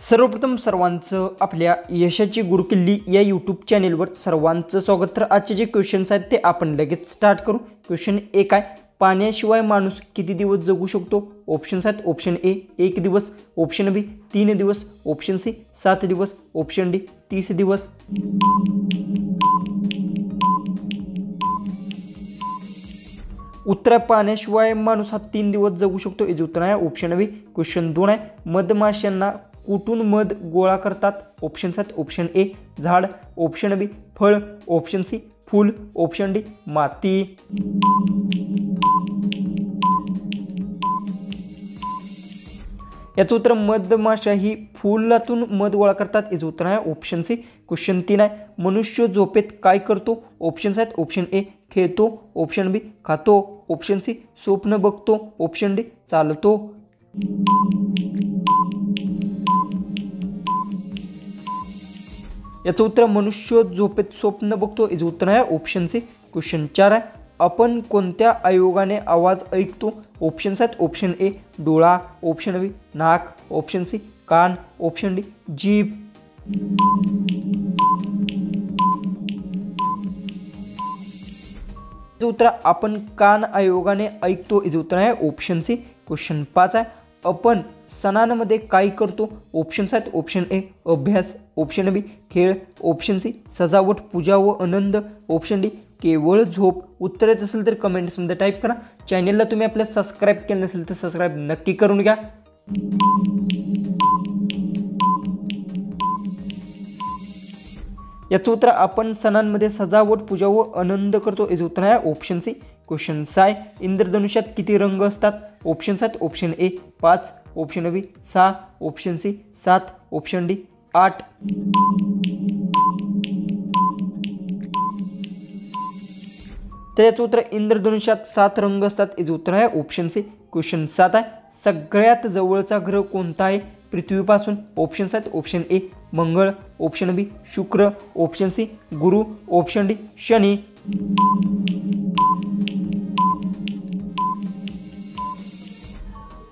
सर्वप्रथम सर्वांचं आपल्या यशाची गुरुकिल्ली या यूट्यूब चॅनेलवर सर्वांचं स्वागत। तर आजचे जे क्वेश्चन्स आहेत ते आपण लगेच स्टार्ट करू। क्वेश्चन 1 आहे, पाण्याशिवाय माणूस किती दिवस जगू शकतो? ऑप्शन्स आहेत, ऑप्शन ए 1 दिवस, ऑप्शन बी 3 दिवस, ऑप्शन सी 7 दिवस, ऑप्शन डी 30 दिवस। उत्तर पाण्याशिवाय माणूस हा 3 दिवस जगू शकतो, याचे उत्तर आहे ऑप्शन बी। क्वेश्चन 2 आहे, मधमाशांना कुठून मध गोळा करतात? ऑप्शन्स आहेत, ऑप्शन ए झाड, ऑप्शन बी फळ, ऑप्शन सी फूल, ऑप्शन डी माती। याचं उत्तर मधमाशा ही फुलातून मध गोळा करतात, याचं उत्तर आहे ऑप्शन सी। क्वेश्चन 3 आहे, मनुष्य झोपेत काय करतो? ऑप्शन्स आहेत, ऑप्शन ए खेळतो, ऑप्शन बी खातो, ऑप्शन सी स्वप्न बघतो, ऑप्शन डी चालतो। याचं उत्तर मनुष्य झोपेत स्वप्न बघतो, याचं उत्तर आहे ऑप्शन सी। क्वेश्चन 4 आहे, आपण कोणत्या आयोगाने आवाज ऐकतो? ऑप्शन्स आहेत, ऑप्शन ए डोळा, ऑप्शन बी नाक, ऑप्शन सी कान, ऑप्शन डी जीभ। उत्तर आपण कान आयोगाने ऐकतो, याचे उत्तर आहे ऑप्शन सी। क्वेश्चन 5 आहे, आपण सणांमध्ये काय करतो? ऑप्शन्स आहेत, ऑप्शन ए अभ्यास, ऑप्शन बी खेळ, ऑप्शन सी सजावट पूजा व आनंद, ऑप्शन डी केवळ झोप। उत्तर येत असेल तर कमेंट्समध्ये टाईप करा। चॅनेलला तुम्ही आपल्या सबस्क्राईब केलं नसेल तर सबस्क्राईब नक्की करून घ्या। याचं उत्तर आपण सणांमध्ये सजावट पूजा व आनंद करतो, याचे उत्तर आहे ऑप्शन सी। क्वेश्चन 6, इंद्रधनुष्यात किती रंग असतात? ऑप्शन्स आहेत, option A 5, option B 6, option C 7, option D 8। तर याचं उत्तर इंद्रधनुष्यात 7 रंग असतात, याचे उत्तर आहे ऑप्शन सी। क्वेश्चन 7 आहे, सगळ्यात जवळचा ग्रह कोणता आहे पृथ्वीपासून? ऑप्शन्स आहेत, ऑप्शन ए मंगळ, ऑप्शन बी शुक्र, ऑप्शन सी गुरु, ऑप्शन डी शनी।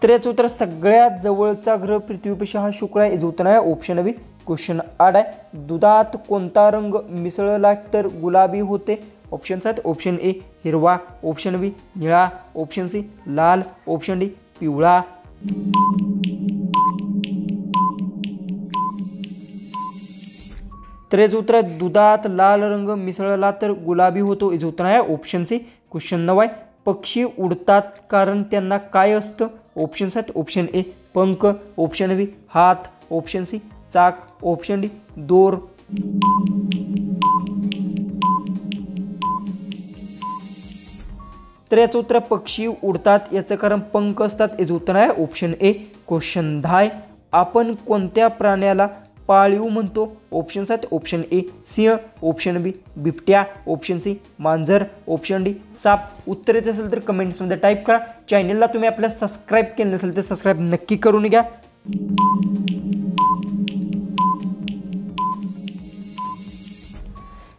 तर याचं उत्तर सगळ्यात जवळचा ग्रह पृथ्वीपाशी हा शुक्र आहे, याचं उत्तर आहे ऑप्शन बी। क्वेश्चन 8 आहे, दुधात कोणता रंग मिसळला तर गुलाबी होते? ऑप्शन्स आहेत, ऑप्शन ए हिरवा, ऑप्शन बी निळा, ऑप्शन सी लाल, ऑप्शन डी पिवळा। तर याचं उत्तर दुधात लाल रंग मिसळला तर गुलाबी होतो, याचं उत्तर आहे ऑप्शन सी। क्वेश्चन 9 आहे, पक्षी उडतात कारण त्यांना काय असतं? ऑप्शन्स आहेत, ऑप्शन ए पंख, ऑप्शन बी हात, ऑप्शन सी चाक, ऑप्शन डी दोर। तर याचं उत्तर पक्षी उडतात याचं कारण पंख असतात, याचं उत्तर आहे ऑप्शन ए। क्वेश्चन 10, आपण कोणत्या प्राण्याला पाळीव म्हणतो? ऑप्शन्स आहेत, ऑप्शन ए सिंह, ऑप्शन बी बिबट्या, ऑप्शन सी मांजर, ऑप्शन डी साप। उत्तर येत असेल तर कमेंट्समध्ये टाईप करा। चॅनेलला तुम्ही आपल्या सबस्क्राईब केलं नसेल तर सबस्क्राईब नक्की करून घ्या।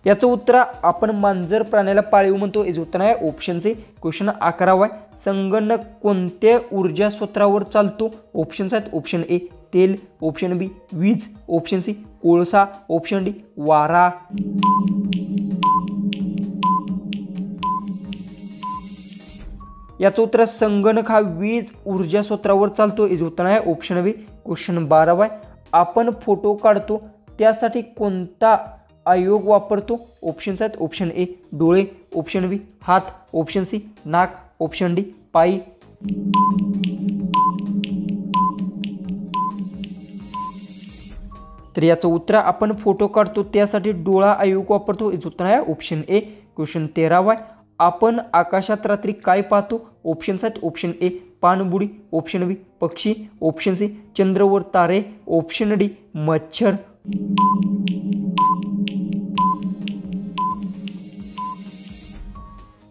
याचं उत्तर आपण मांजर प्राण्याला पाळीव म्हणतो, याचं उत्तर आहे ऑप्शन सी। क्वेश्चन 11 आहे, संगणक कोणत्या ऊर्जा स्रोतावर चालतो? ऑप्शन्स आहेत, ऑप्शन ए तेल, ऑप्शन बी वीज, ऑप्शन सी कोळसा, ऑप्शन डी वारा। याचं उत्तर संगणक हा वीज ऊर्जा स्रोतावर चालतो, याचं उत्तर आहे ऑप्शन बी। क्वेश्चन 12 आहे, आपण फोटो काढतो त्यासाठी कोणता आयोग वापरतो? ऑप्शन्स आहेत, ऑप्शन ए डोळे, ऑप्शन बी हात, ऑप्शन सी नाक, ऑप्शन डी पाय। तर याचं उत्तर आपण फोटो काढतो त्यासाठी डोळा आयोग वापरतो, याचं उत्तर आहे ऑप्शन ए। क्वेश्चन 13 आहे, आपण आकाशात रात्री काय पाहतो? ऑप्शन्स आहेत, ऑप्शन ए पाणबुडी, ऑप्शन बी पक्षी, ऑप्शन सी चंद्र व तारे, ऑप्शन डी मच्छर।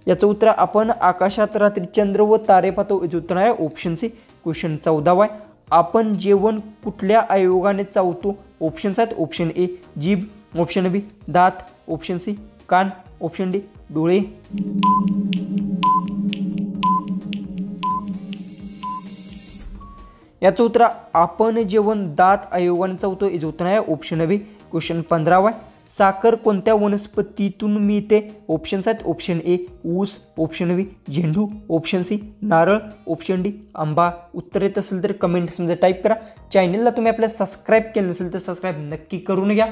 याचं उत्तर आपण आकाशात रात्री चंद्र व तारे पाहतो, याचं उत्तर आहे ऑप्शन सी। क्वेश्चन 14 आहे, आपण जेवण कुठल्या आयोगाने चावतो? ऑप्शन्स आहेत, ऑप्शन ए जीभ, ऑप्शन बी दात, ऑप्शन सी कान, ऑप्शन डी डोळे। याचं उत्तर आपण जेवण दात आयोगाने चावतो याचं उत्तर आहे ऑप्शन बी क्वेश्चन 15 साखर कोणत्या वनस्पतीतून मिळते ऑप्शन्स आहेत ऑप्शन ए ऊस ऑप्शन बी झेंडू ऑप्शन सी नारळ ऑप्शन डी आंबा उत्तर येत असेल तर कमेंट्समध्ये टाईप करा चॅनलला तुम्ही आपल्या सबस्क्राईब केलं नसेल तर सबस्क्राईब नक्की करून घ्या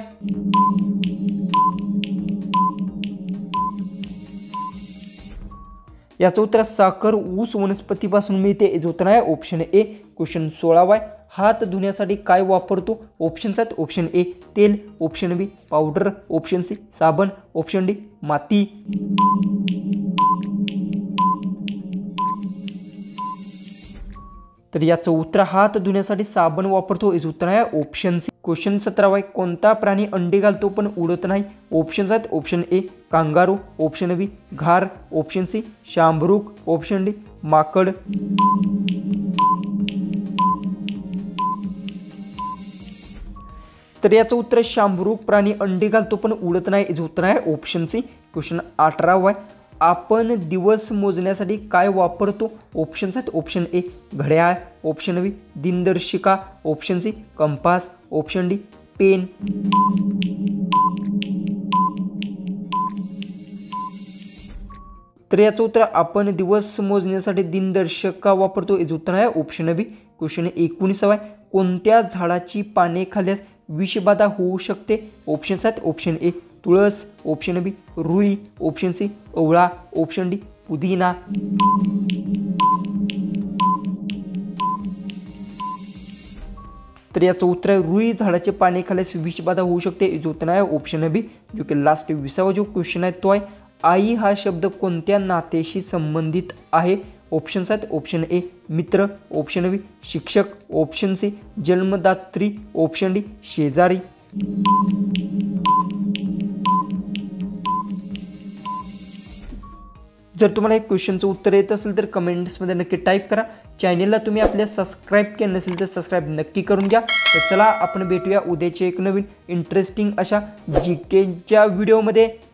याचं उत्तर साखर ऊस वनस्पतीपासून मिळते याचं उत्तर आहे ऑप्शन ए क्वेश्चन 16 हात धुण्यासाठी काय वापरतो ऑप्शन्स आहेत ऑप्शन ए तेल ऑप्शन बी पावडर ऑप्शन सी साबण ऑप्शन डी माती तर याचं उत्तर हात धुण्यासाठी साबण वापरतो याचं उत्तर आहे ऑप्शन सी क्वेश्चन 17 कोणता प्राणी अंडे घालतो पण उडत नाही ऑप्शन्स आहेत ऑप्शन ए कांगारू ऑप्शन बी घार ऑप्शन सी शांभरूक ऑप्शन डी माकड तर याचं उत्तर शांभरूक प्राणी अंडे घालतो पण उडत नाही याचं उत्तर आहे ऑप्शन सी क्वेश्चन 18 आपण दिवस मोजण्यासाठी काय वापरतो ऑप्शन्स आहेत ऑप्शन ए घड्याळ ऑप्शन बी दिनदर्शिका option C compass option D pen तर याचं उत्तर आपण दिवस मोजण्यासाठी दिनदर्शिका वापरतो याचं उत्तर आहे ऑप्शन बी क्वेश्चन 19 कोणत्या झाडाची पाने खाल्ल्यास विषबाधा होऊ शकते ऑप्शन्स आहेत ऑप्शन ए तुळस ऑप्शन बी रुई ऑप्शन सी ओवळा ऑप्शन डी पुदिना तर याचं उत्तर आहे रुई झाडाचे पाने खाल्ल्यास विषबाधा होऊ शकते याचं उत्तर आहे ऑप्शन बी जो की लास्ट 20वा जो क्वेश्चन आहे तो आहे आई हा शब्द कोणत्या नात्याशी संबंधित आहे ऑप्शन्स आहेत ऑप्शन ए मित्र ऑप्शन बी शिक्षक ऑप्शन सी जन्मदात्री ऑप्शन डी शेजारी जर तुम्हाला एक क्वेश्चनचं उत्तर येत असेल तर कमेंट्समध्ये नक्की टाईप करा चॅनलला तुम्ही आपल्या सबस्क्राईब केलं नसेल तर सबस्क्राईब नक्की करून घ्या तर चला आपण भेटूया उद्याचे एक नवीन इंटरेस्टिंग अशा जीकेच्या व्हिडिओमध्ये